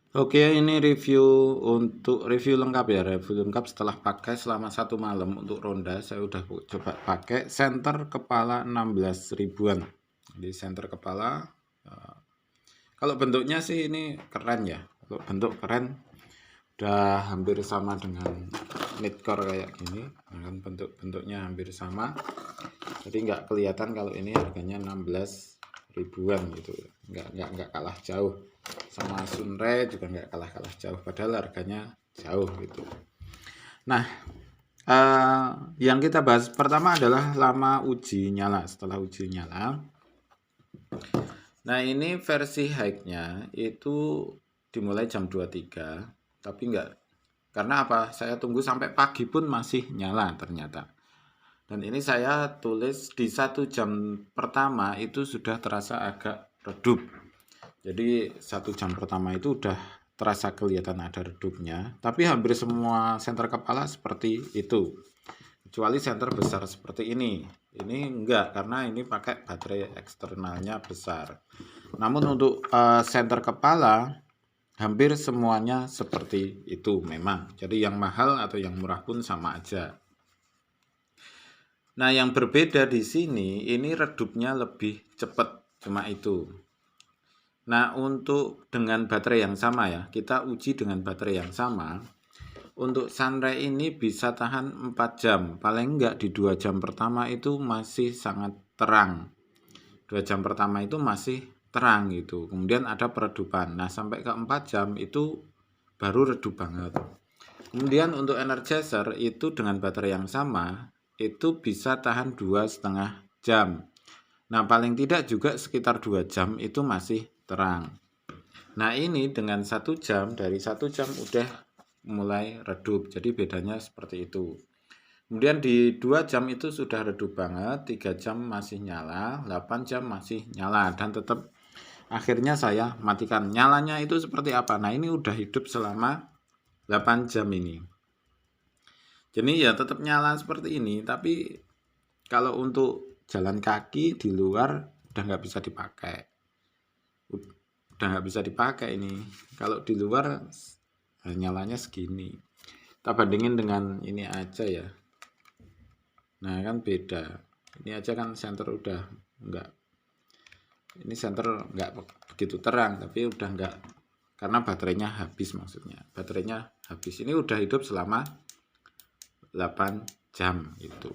Oke, ini review lengkap ya, review lengkap setelah pakai selama 1 malam untuk ronda. Saya udah coba pakai senter kepala 16 ribuan. Jadi senter kepala, eh, kalau bentuknya sih ini keren ya. Kalau bentuk keren, udah hampir sama dengan midcore kayak gini. Nah, kan bentuknya hampir sama. Jadi nggak kelihatan kalau ini harganya 16 ribuan gitu. Nggak kalah jauh. Sama Sunray juga nggak kalah jauh. Padahal harganya jauh gitu. Nah, yang kita bahas pertama adalah lama uji nyala. Setelah uji nyala, nah ini versi high-nya itu dimulai jam 23, tapi enggak. Karena apa? Saya tunggu sampai pagi pun masih nyala ternyata. Dan ini saya tulis di 1 jam pertama itu sudah terasa agak redup. Jadi 1 jam pertama itu udah terasa kelihatan ada redupnya. Tapi hampir semua senter kepala seperti itu. Kecuali senter besar seperti ini. Ini enggak, karena ini pakai baterai eksternalnya besar. Namun untuk senter kepala hampir semuanya seperti itu memang. Jadi yang mahal atau yang murah pun sama aja. Nah, yang berbeda di sini ini redupnya lebih cepat, cuma itu. Nah, untuk dengan baterai yang sama ya, kita uji dengan baterai yang sama. Untuk Sunray ini bisa tahan 4 jam, paling enggak di 2 jam pertama itu masih sangat terang. 2 jam pertama itu masih terang gitu. Kemudian ada peredupan. Nah, sampai ke 4 jam itu baru redup banget. Kemudian untuk energizer itu dengan baterai yang sama itu bisa tahan 2,5 jam. Nah, paling tidak juga sekitar 2 jam itu masih terang. Nah, ini dengan 1 jam, dari 1 jam udah mulai redup. Jadi bedanya seperti itu. Kemudian di 2 jam itu sudah redup banget, 3 jam masih nyala, 8 jam masih nyala, dan tetap akhirnya saya matikan. Nyalanya itu seperti apa? Nah, ini udah hidup selama 8 jam ini. Jadi ya tetap nyala seperti ini, tapi kalau untuk jalan kaki di luar udah nggak bisa dipakai. Udah nggak bisa dipakai ini. Kalau di luar nyalanya segini. Kita bandingin dengan ini aja ya. Nah kan beda. Ini aja kan senter udah nggak. Ini senter nggak begitu terang, tapi udah nggak, karena baterainya habis maksudnya. Baterainya habis. Ini udah hidup selama 8 jam itu.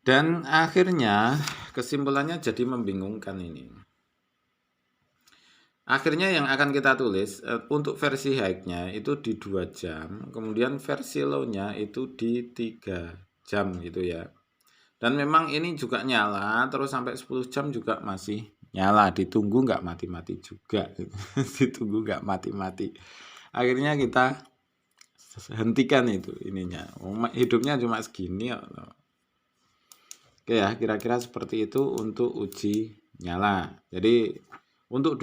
Dan akhirnya kesimpulannya jadi membingungkan ini. Akhirnya yang akan kita tulis untuk versi high-nya itu di 2 jam, kemudian versi low-nya itu di 3 jam gitu ya. Dan memang ini juga nyala terus sampai 10 jam juga masih nyala, ditunggu nggak mati-mati juga gitu. Ditunggu nggak mati-mati. Akhirnya kita hentikan itu ininya. Hidupnya cuma segini ya. Oke ya, kira-kira seperti itu untuk uji nyala. Jadi untuk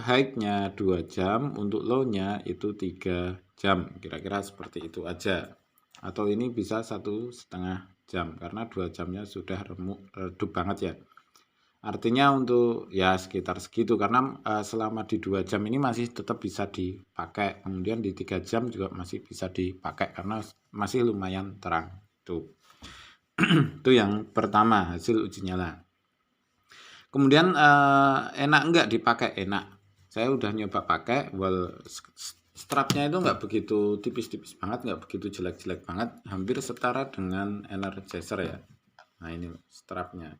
high-nya 2 jam, untuk low-nya itu 3 jam. Kira-kira seperti itu aja. Atau ini bisa 1,5 jam karena 2 jamnya sudah redup banget ya. Artinya untuk ya sekitar segitu, karena selama di 2 jam ini masih tetap bisa dipakai. Kemudian di 3 jam juga masih bisa dipakai karena masih lumayan terang. Tuh. Itu yang pertama, hasil uji nyala. Kemudian enak enggak dipakai? Enak. Saya udah nyoba pakai, strapnya itu enggak begitu tipis-tipis banget, enggak begitu jelek-jelek banget, hampir setara dengan Energizer ya. Nah ini strapnya,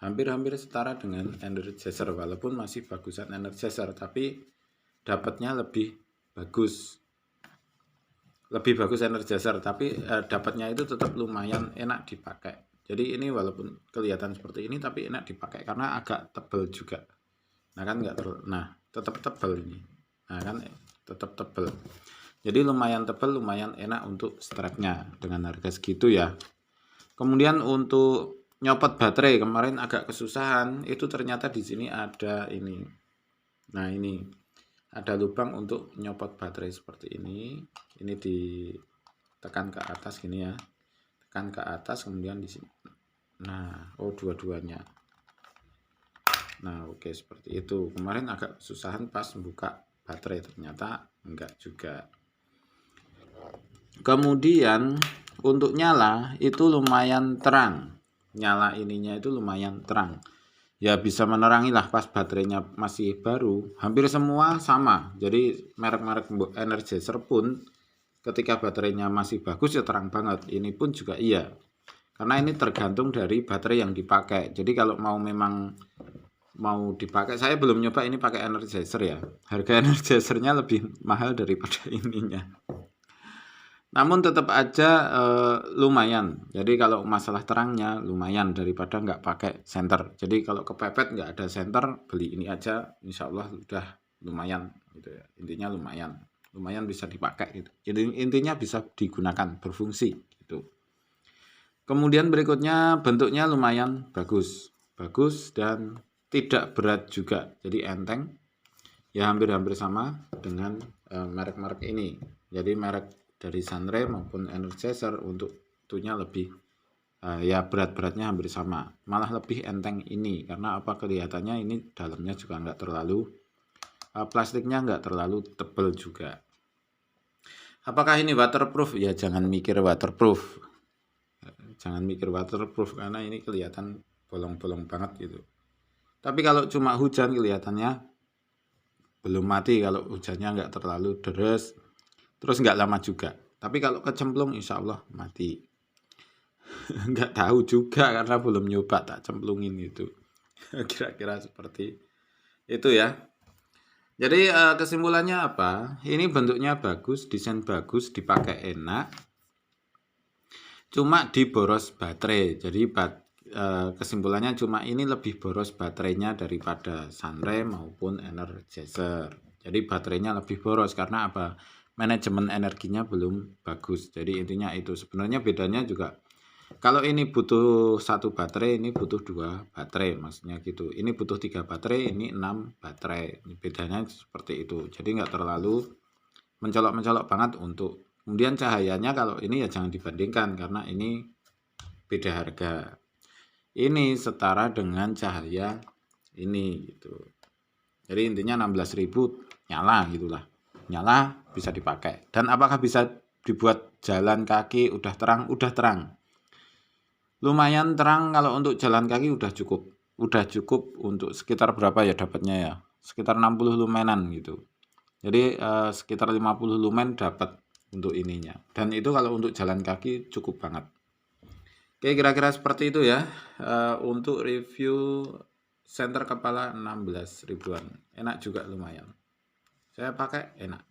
hampir setara dengan Energizer, walaupun masih bagusan Energizer, tapi dapatnya lebih bagus Energizer, tapi dapatnya itu tetap lumayan enak dipakai. Jadi ini walaupun kelihatan seperti ini tapi enak dipakai karena agak tebal juga. Nah kan tetap tebal ini. Nah kan tetap tebal. Jadi lumayan tebal, lumayan enak untuk strapnya dengan harga segitu ya. Kemudian untuk nyopot baterai kemarin agak kesusahan. Itu ternyata di sini ada ini. Nah ini ada lubang untuk nyopot baterai seperti ini. Ini ditekan ke atas gini ya, tekan ke atas, kemudian di sini. Nah, dua-duanya. Nah, oke, seperti itu. Kemarin agak susahan pas buka baterai, ternyata enggak juga. Kemudian untuk nyala itu lumayan terang. Nyala ininya itu lumayan terang. Ya bisa menerangi lah pas baterainya masih baru. Hampir semua sama. Jadi merek-merek Energizer pun ketika baterainya masih bagus ya terang banget. Ini pun juga iya. Karena ini tergantung dari baterai yang dipakai. Jadi kalau memang mau dipakai, saya belum nyoba ini pakai Energizer ya. Harga Energizernya lebih mahal daripada ininya. Namun tetap aja lumayan. Jadi kalau masalah terangnya lumayan daripada nggak pakai senter. Jadi kalau kepepet nggak ada senter, beli ini aja, insya Allah udah lumayan gitu ya. Intinya lumayan, lumayan bisa dipakai gitu. Jadi intinya bisa digunakan, berfungsi gitu. Kemudian berikutnya bentuknya lumayan bagus, bagus dan tidak berat juga. Jadi enteng. Ya hampir-hampir sama dengan merek-merek ini. Jadi merek dari Sunray maupun Energizer untuk itunya lebih ya berat-beratnya hampir sama, malah lebih enteng ini karena apa, kelihatannya ini dalamnya juga nggak terlalu plastiknya nggak terlalu tebal juga. Apakah ini waterproof? Ya jangan mikir waterproof, karena ini kelihatan bolong-bolong banget gitu. Tapi kalau cuma hujan kelihatannya belum mati, kalau hujannya nggak terlalu deres, terus nggak lama juga. Tapi kalau kecemplung insya Allah mati. Nggak tahu juga karena belum nyoba tak cemplungin itu. Kira-kira seperti itu ya. Jadi kesimpulannya apa? Ini bentuknya bagus, desain bagus, dipakai enak. Cuma diboros baterai. Jadi kesimpulannya cuma ini lebih boros baterainya daripada Sunray maupun Energizer. Jadi baterainya lebih boros karena apa? Manajemen energinya belum bagus. Jadi intinya itu. Sebenarnya bedanya juga kalau ini butuh satu baterai, ini butuh 2 baterai, maksudnya gitu. Ini butuh 3 baterai, ini 6 baterai. Bedanya seperti itu. Jadi nggak terlalu mencolok-mencolok banget untuk. Kemudian cahayanya kalau ini ya jangan dibandingkan karena ini beda harga. Ini setara dengan cahaya ini gitu. Jadi intinya 16.000 nyala gitulah. Nyala bisa dipakai. Dan apakah bisa dibuat jalan kaki udah terang? Udah terang. Lumayan terang kalau untuk jalan kaki udah cukup. Udah cukup untuk sekitar berapa ya dapatnya ya? Sekitar 60 lumenan gitu. Jadi sekitar 50 lumen dapat untuk ininya. Dan itu kalau untuk jalan kaki cukup banget. Oke, kira-kira seperti itu ya. Untuk review senter kepala 16 ribuan. Enak juga lumayan. Saya pakai enak.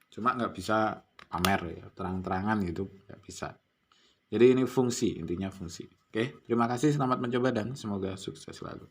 Cuma nggak bisa pamer ya, terang-terangan gitu nggak bisa. Jadi ini fungsi, intinya fungsi. Oke, terima kasih, selamat mencoba dan semoga sukses selalu.